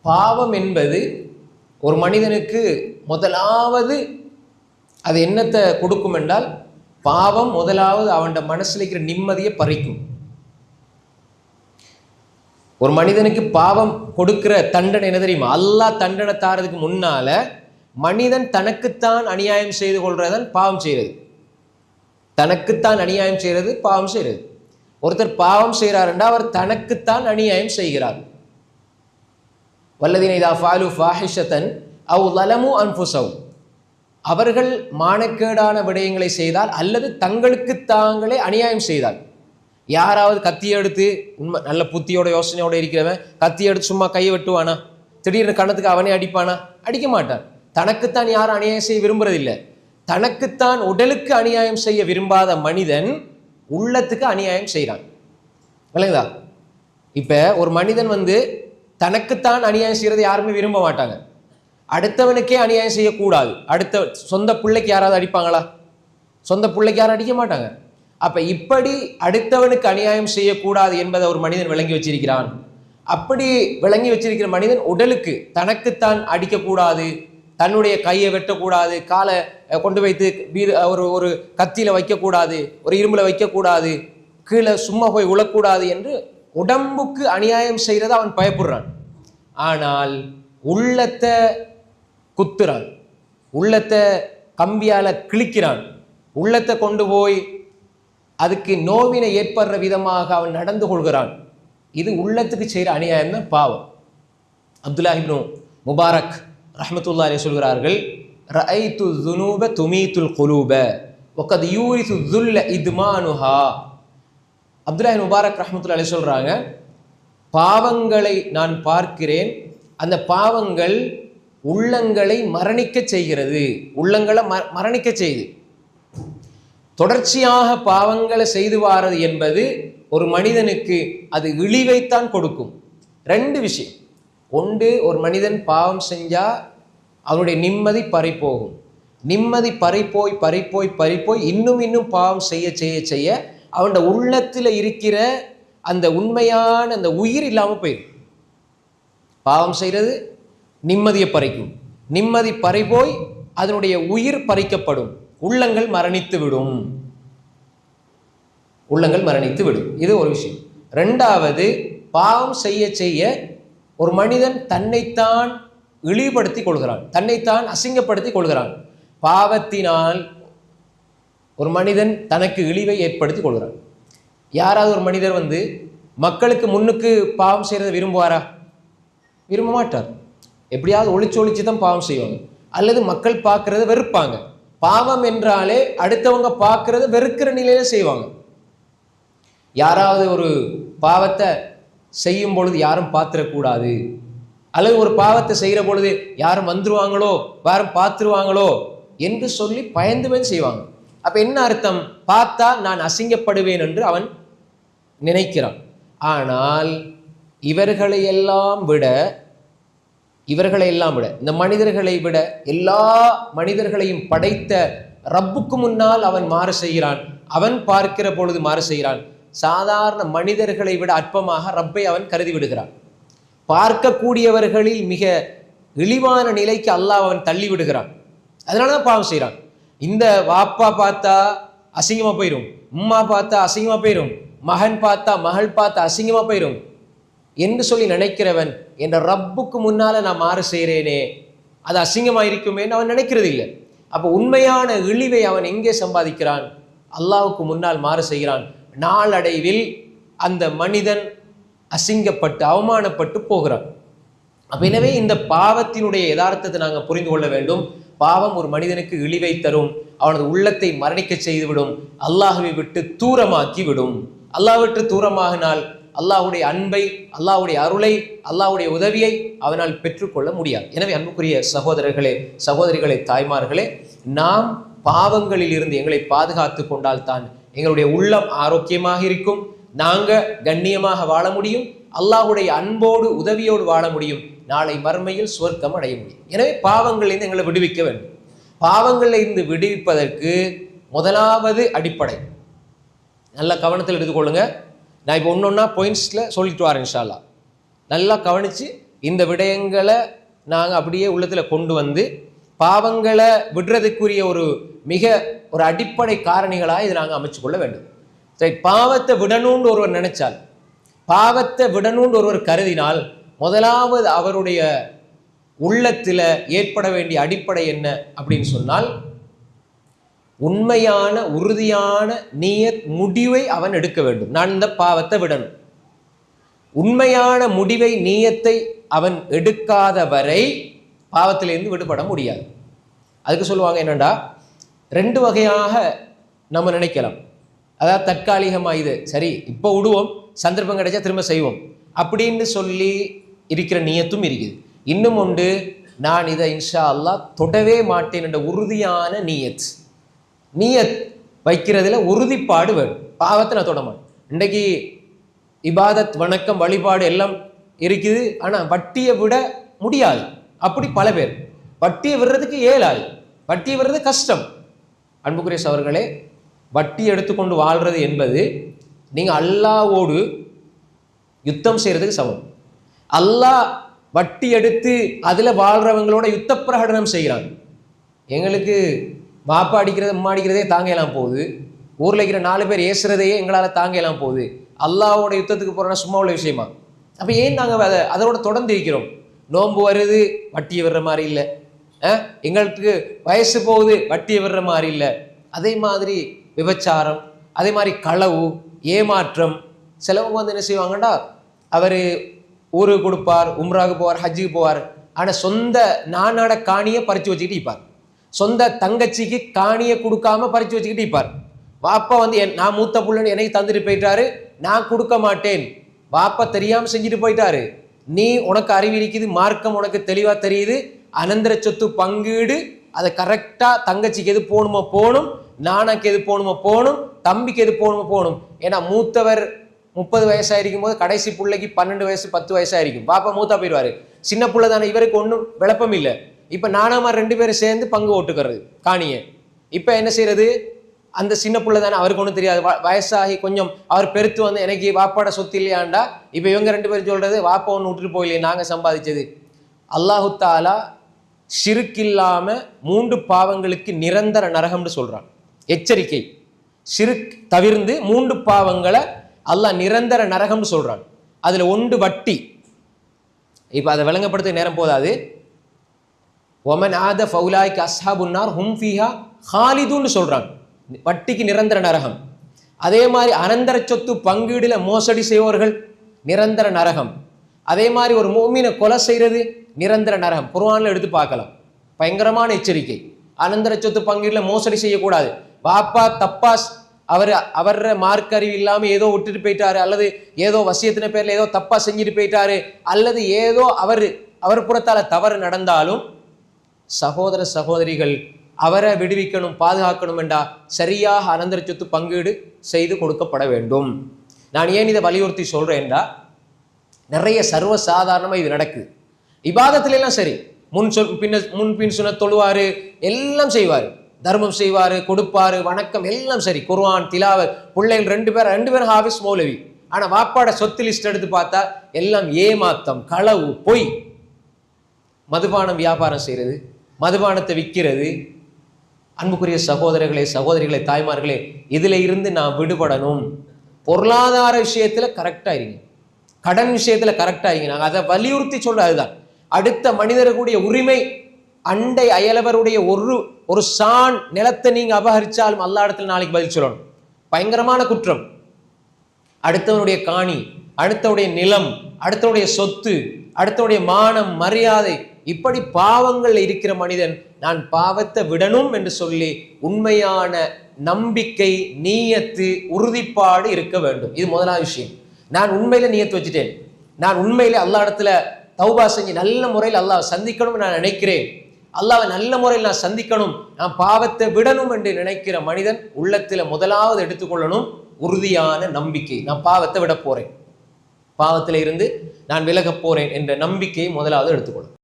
பாவம் என்பது ஒரு மனிதனுக்கு முதலாவது அது என்னத்தை கொடுக்கும் என்றால், பாவம் முதலாவது அவன் மனசில் இருக்கிற நிம்மதியை பறிக்கும். ஒரு மனிதனுக்கு பாவம் கொடுக்கிற தண்டனை என்ன தெரியுமா? அல்லாஹ் தண்டனை தாரதுக்கு முன்னால மனிதன் தனக்குத்தான் அநியாயம் செய்து கொள்றதன் பாவம் செய்யறது. தனக்குத்தான் அநியாயம் செய்யறது பாவம் செய்யறது. ஒருத்தர் பாவம் செய்கிறாருண்டா அவர் தனக்குத்தான் அநியாயம் செய்கிறார். வல்லதீன இதா ஃபாலு ஃபாஹிஷத்தன் அவ் லலமு அன்ஃபுஸஹும், அவர்கள் மானக்கேடான விடயங்களை செய்தால் அல்லது தங்களுக்கு தாங்களே அநியாயம் செய்தால். யாராவது கத்தியை எடுத்து, உண்மை நல்ல புத்தியோட யோசனையோட இருக்கிறவன் கத்தியை எடுத்து சும்மா கையை வெட்டுவானா? திடீர்னு கணத்துக்கு அவனே அடிப்பானா? அடிக்க மாட்டான். தனக்குத்தான் யாரும் அநியாயம் செய்ய விரும்புறதில்லை. தனக்குத்தான் உடலுக்கு அநியாயம் செய்ய விரும்பாத மனிதன் உள்ளத்துக்கு அநியாயம் செய்கிறான். விளங்குதா? இப்போ ஒரு மனிதன் தனக்குத்தான் அநியாயம் செய்யறது யாருமே விரும்ப மாட்டாங்க. அடுத்தவனுக்கே அநியாயம் செய்யக்கூடாது. சொந்த பிள்ளைக்கு யாராவது அடிப்பாங்களா? சொந்த பிள்ளைக்கு யாரும் அடிக்க மாட்டாங்க. அப்ப இப்படி அடுத்தவனுக்கு அநியாயம் செய்யக்கூடாது என்பதை ஒரு மனிதன் விளங்கி வச்சிருக்கிறான். அப்படி விளங்கி வச்சிருக்கிற மனிதன் உடலுக்கு தனக்குத்தான் அடிக்கக்கூடாது, தன்னுடைய கையை வெட்டக்கூடாது, காலை கொண்டு வைத்து ஒரு கத்தியில வைக்கக்கூடாது, ஒரு இரும்புல வைக்கக்கூடாது, கீழே சும்மா போய் உழக்கூடாது என்று உடம்புக்கு அநியாயம் செய்யறத அவன் பயப்படுறான். ஆனால் உள்ளத்தை குத்துறான், உள்ளத்தை கம்பியால கிழிக்கிறான், உள்ளத்தை கொண்டு போய் அதுக்கு நோவினை ஏற்படுற விதமாக அவன் நடந்து கொள்கிறான். இது உள்ளத்துக்கு செய்கிற அநியாயம் தான் பாவம். அப்துல்லாஹ் இப்னு முபாரக் ரஹ்மத்துல்லாஹி அலைஹி சொல்கிறார்கள், ரஐது ذுனூப துமீதுல் குலூப வகத் யூரிது ذுல்ல இத்மானுஹா. அப்துல்லாஹ் இப்னு முபாரக் ரஹ்மத்துல்லாஹி அலைஹி சொல்றாங்க, பாவங்களை நான் பார்க்கிறேன், அந்த பாவங்கள் உள்ளங்களை மரணிக்க செய்கிறது, உள்ளங்களை மரணிக்க செய்து. தொடர்ச்சியாக பாவங்களை செய்து வாரது என்பது ஒரு மனிதனுக்கு அது இழிவைத்தான் கொடுக்கும். ரெண்டு விஷயம். ஒன்று, ஒரு மனிதன் பாவம் செஞ்சா அவனுடைய நிம்மதி பறிப்போகும். நிம்மதி பறிப்போய் பறிப்போய் பறிப்போய் இன்னும் இன்னும் பாவம் செய்ய செய்ய செய்ய அவனுடைய உள்ளத்தில் இருக்கிற அந்த உண்மையான அந்த உயிர் இல்லாமல் போயிடும். பாவம் செய்கிறது நிம்மதியை பறிக்கும். நிம்மதி பறிபோய் அதனுடைய உயிர் பறிக்கப்படும். உள்ளங்கள் மரணித்து விடும். உள்ளங்கள் மரணித்து விடும். இது ஒரு விஷயம். ரெண்டாவது, பாவம் செய்ய செய்ய ஒரு மனிதன் தன்னைத்தான் இழிவுபடுத்தி கொள்கிறான், தன்னைத்தான் அசிங்கப்படுத்தி கொள்கிறான். பாவத்தினால் ஒரு மனிதன் தனக்கு இழிவை ஏற்படுத்தி கொள்கிறான். யாராவது ஒரு மனிதர் மக்களுக்கு முன்னுக்கு பாவம் செய்யறதை விரும்புவாரா? விரும்ப மாட்டார். எப்படியாவது ஒளிச்சு தான் பாவம் செய்வாங்க, அல்லது மக்கள் பார்க்கறத வெறுப்பாங்க. பாவம் என்றாலே அடுத்தவங்க பார்க்கறத வெறுக்கிற நிலையில செய்வாங்க. யாராவது ஒரு பாவத்தை செய்யும் பொழுது யாரும் பார்த்துடக்கூடாது, அல்லது ஒரு பாவத்தை செய்கிற பொழுது யாரும் வந்துருவாங்களோ, யாரும் பார்த்துருவாங்களோ என்று சொல்லி பயந்துமே செய்வாங்க. அப்ப என்ன அர்த்தம்? பார்த்தா நான் அசிங்கப்படுவேன் என்று அவன் நினைக்கிறான். ஆனால் இவர்களையெல்லாம் விட இந்த மனிதர்களை விட எல்லா மனிதர்களையும் படைத்த ரப்புக்கு முன்னால் அவன் மாறு செய்கிறான். அவன் பார்க்கிற பொழுது மாறு செய்கிறான். சாதாரண மனிதர்களை விட அற்பமாக ரப்பை அவன் கருதி விடுகிறான். பார்க்கக்கூடியவர்களில் மிக இழிவான நிலைக்கு அல்லாஹ் அவன் தள்ளி விடுகிறான். அதனாலதான் பாவம் செய்கிறான். இந்த வாப்பா பார்த்தா அசிங்கமா போயிடும், உம்மா பார்த்தா அசிங்கமா போயிடும், மகன் பார்த்தா மகள் பார்த்தா அசிங்கமா போயிடும் என்று சொல்லி நினைக்கிறவன் என்ற ரப்புக்கு முன்னால நான் மாறு செய்கிறேனே அது அசிங்கமா இருக்குமேன்னு அவன் நினைக்கிறது இல்லை. அப்போ உண்மையான இழிவை அவன் எங்கே சம்பாதிக்கிறான்? அல்லாஹ்வுக்கு முன்னால் மாறு செய்கிறான். நாளடைவில் அந்த மனிதன் அசிங்கப்பட்டு அவமானப்பட்டு போகிறான். அப்ப எனவே இந்த பாவத்தினுடைய யதார்த்தத்தை நாங்கள் புரிந்து கொள்ள வேண்டும். பாவம் ஒரு மனிதனுக்கு இழிவை தரும், அவனது உள்ளத்தை மரணிக்க செய்துவிடும், அல்லாஹ்வை விட்டு தூரமாக்கி விடும். அல்லாஹ் விட்டு தூரமாகினால் அல்லாஹ்வுடைய அன்பை, அல்லாஹ்வுடைய அருளை, அல்லாஹ்வுடைய உதவியை அவனால் பெற்றுக்கொள்ள முடியாது. எனவே அன்புக்குரிய சகோதரர்களே, சகோதரிகளே, தாய்மார்களே, நாம் பாவங்களில் இருந்து எங்களை பாதுகாத்து கொண்டால்தான் எங்களுடைய உள்ளம் ஆரோக்கியமாக இருக்கும், நாங்கள் கண்ணியமாக வாழ முடியும், அல்லாஹ்வுடைய அன்போடு உதவியோடு வாழ முடியும், நாளை மறுமையில் சொர்க்கம் அடைய முடியும். எனவே பாவங்களிலிருந்து எங்களை விடுவிக்க வேண்டும். பாவங்களில் இருந்து விடுவிப்பதற்கு முதலாவது அடிப்படை, நல்ல கவனத்தில் எடுத்துக்கொள்ளுங்க. நான் இப்போ ஒன்றொன்னா பாயிண்ட்ஸில் சொல்லிட்டு வரேன் இன்ஷா அல்லாஹ். நல்லா கவனித்து இந்த விடயங்களை நாங்கள் அப்படியே உள்ளத்தில் கொண்டு வந்து பாவங்களை விடுறதுக்குரிய ஒரு அடிப்படை காரணிகளாக இதை நாங்கள் அமைச்சு கொள்ள வேண்டும். சரி, பாவத்தை விடணும்னு ஒருவர் நினைச்சால், பாவத்தை விடணும்னு ஒருவர் கருதினால், முதலாவது அவருடைய உள்ளத்தில் ஏற்பட வேண்டிய அடிப்படை என்ன அப்படின்னு சொன்னால், உண்மையான உறுதியான நியத் முடிவை அவன் எடுக்க வேண்டும். நான் இந்த பாவத்தை விடணும். உண்மையான முடிவை நியத்தை அவன் எடுக்காத வரை பாவத்திலிருந்து விடுபட முடியாது. அதுக்கு சொல்லுவாங்க என்னண்டா, ரெண்டு வகையாக நம்ம நினைக்கலாம். அதாவது தற்காலிகமாக இது சரி இப்போ விடுவோம், சந்தர்ப்பம் கிடைச்சா திரும்ப செய்வோம் அப்படின்னு சொல்லி இருக்கிற நியத்தும் இருக்குது. இன்னும் உண்டு, நான் இதை இன்ஷா அல்லாஹ் தொடவே மாட்டேன் என்ற உறுதியான நியத் வைக்கிறதுல உறுதிப்பாடு வேணும். பாவத்தை நான் தொட மாட்டேன். இன்றைக்கு இபாதத் வணக்கம் வழிபாடு எல்லாம் இருக்குது, ஆனால் வட்டியை விட முடியாது. அப்படி பல பேர் வட்டியை விடுறதுக்கு இயலாது, வட்டியை விடுறது கஷ்டம். அன்புக்குரிய சகோதரர்களே, வட்டி எடுத்துக்கொண்டு வாழ்றது என்பது நீங்கள் அல்லாஹ்வோடு யுத்தம் செய்கிறதுக்கு சமம். அல்லாஹ் வட்டி எடுத்து அதில் வாழ்கிறவங்களோட யுத்த பிரகடனம் செய்கிறாங்க. எங்களுக்கு மாப்பா அடிக்கிறது அம்மா அடிக்கிறதே தாங்கலாம் போகுது, ஊரில் இருக்கிற 4 பேர் ஏசுறதையே எங்களால் தாங்கலாம் போகுது, அல்லாஹ்வோட யுத்தத்துக்கு போகிறோன்னா சும்மா உள்ள விஷயமா? அப்போ ஏன் நாங்கள் அதோட தொடர்ந்து இருக்கிறோம்? நோன்பு வருது, வட்டியை விடுற மாதிரி இல்லை. எங்களுக்கு வயசு போகுது, வட்டியை விடுற மாதிரி இல்லை. அதே மாதிரி விபச்சாரம், அதே மாதிரி களவு, ஏமாற்றம். சிலவங்க வந்து என்ன செய்வாங்கண்டா, அவர் ஊருக்கு கொடுப்பார், உம்ராவுக்கு போவார், ஹஜ்ஜுக்கு போவார், ஆனால் சொந்த நானாட காணியை பறித்து வச்சுக்கிட்டு இருப்பார். சொந்த தங்கச்சிக்கு காணியை கொடுக்காம பறித்து வச்சுக்கிட்டு இருப்பார். வாப்பா வந்து நான் மூத்த புள்ளன்னு எனக்கு தந்துட்டு போயிட்டாரு, நான் கொடுக்க மாட்டேன். வாப்பா தெரியாமல் செஞ்சுட்டு போயிட்டாரு. நீ உனக்கு அறிவு இருக்குது, மார்க்கம் உனக்கு தெளிவாக தெரியுது, அனந்தர சொத்து பங்கீடு அதை கரெக்டாக தங்கச்சிக்கு எது போகணுமோ போகணும், நானாக்கு எது போகணுமோ போகணும், தம்பிக்கு எது போகணுமோ போகணும். ஏன்னா மூத்தவர் 30 வயசாயிருக்கும் போது கடைசி பிள்ளைக்கு 12 வயசு 10 வயசாயிருக்கும். பாப்பா மூத்தா போயிடுவாரு, சின்ன பிள்ளை தானே, இவருக்கு ஒன்றும் விளப்பம் இல்லை. இப்போ நானாமா 2 பேரும் சேர்ந்து பங்கு ஓட்டுக்கிறது காணியை. இப்போ என்ன செய்யறது, அந்த சின்ன பிள்ளை தானே, அவருக்கு ஒன்றும் தெரியாது. வயசாகி கொஞ்சம் அவர் பெருத்து வந்து எனக்கு வாப்பாட சொத்து இல்லையாண்டா, இப்போ இவங்க 2 பேரும் சொல்றது வாப்பா ஒன்று விட்டுட்டு போயில்லையே நாங்கள் சம்பாதிச்சது. அல்லாஹு தாலா ஷிர்க் இல்லாம 3 பாவங்களுக்கு நிரந்தர நரகம்னு சொல்றான். எச்சரிக்கை, ஷிர்க் தவிர்ந்து 3 பாவங்களை அல்லாஹ் நிரந்தர நரகம்னு சொல்றான். அதுல ஒன்று வட்டி. இப்ப அதை விளங்கப்படுத்த நேரம் போதாது. ஒமன் ஆத ஃபௌலாய்க்கு அஸ்ஹாபுன்னார் ஹும் ஃபீஹா ஹாலிதுன்னு சொல்றான். வட்டிக்கு நிரந்தர நரகம். அதே மாதிரி அனந்தர சொத்து பங்கீடுல மோசடி செய்வர்கள் நிரந்தர நரகம். அதே மாதிரி ஒரு முஃமினை கொலை செய்யறது நிரந்தர நரகம். குர்ஆன்ல எடுத்து பார்க்கலாம். பயங்கரமான எச்சரிக்கை. அனந்தர சொத்து பங்கீடுல மோசடி செய்யக்கூடாது. வாப்பா தப்பாஸ் அவர் மார்க் அறிவு இல்லாம ஏதோ விட்டுட்டு போயிட்டாரு, அல்லது ஏதோ வசியத்தின பேர்ல ஏதோ தப்பா செஞ்சுட்டு போயிட்டாரு, அல்லது ஏதோ அவர் புறத்தால தவறு நடந்தாலும் சகோதர சகோதரிகள் அவரை விடுவிக்கணும், பாதுகாக்கணும் என்றா சரியாக அனந்தர சொத்து பங்கீடு செய்து கொடுக்கப்பட வேண்டும். நான் ஏன் இதை வலியுறுத்தி சொல்றேன்டா, நிறைய சர்வசாதாரணமா இது நடக்குது. இபாதத்துல எல்லாம் சரி, முன்பின் சொன்ன தொழுவாரு, எல்லாம் செய்வாரு, தர்மம் செய்வாரு, கொடுப்பாரு, வணக்கம் எல்லாம் சரி, குர்ஆன் திலாவத், பிள்ளைகள் 2 பேரும் ஹாஃபிஸ் மௌலவி. ஆனா வாப்பாட சொத்து லிஸ்ட் எடுத்து பார்த்தா எல்லாம் ஏமாத்தம், களவு, பொய். மதுபானம் வியாபாரம் செய்யறது, மதுபானத்தை விற்கிறது. அன்புக்குரிய சகோதரர்களே, சகோதரிகளே, தாய்மார்களே, இதுல இருந்து நான் விடுபடணும். பொருளாதார விஷயத்துல கரெக்டா இருங்க, கடன் விஷயத்துல கரெக்டா இருங்க. நாங்கள் அதை வலியுறுத்தி சொல்ற அதுதான். அடுத்த மனிதர்களுடைய உரிமை, அண்டை அயலவருடைய ஒரு சான் நிலத்தை நீங்க அபகரிச்சாலும் அல்லா இடத்துல நாளைக்கு பதில் சொல்லணும். பயங்கரமான குற்றம். அடுத்தவனுடைய காணி, அடுத்தவுடைய நிலம், அடுத்தவுடைய சொத்து, அடுத்தவுடைய மானம், மரியாதை, இப்படி பாவங்கள் இருக்கிற மனிதன் நான் பாவத்தை விடணும் என்று சொல்லி உண்மையான நம்பிக்கை, நீயத்து, உறுதிப்பாடு இருக்க வேண்டும். இது முதலாவது விஷயம். நான் உண்மையில நீயத்து வச்சுட்டேன், நான் உண்மையில அல்லா இடத்துல தௌபா செஞ்சு நல்ல முறையில் அல்லாஹ் சந்திக்கணும் நான் நினைக்கிறேன், அல்லாஹ்வை நல்ல முறையில் நான் சந்திக்கணும், நான் பாவத்தை விடணும் என்று நினைக்கிற மனிதன் உள்ளத்துல முதலாவது எடுத்துக்கொள்ளணும் உறுதியான நம்பிக்கை. நான் பாவத்தை விட போறேன், பாவத்தில இருந்து நான் விலக போறேன் என்ற நம்பிக்கையை முதலாவது எடுத்துக்கொள்ளும்.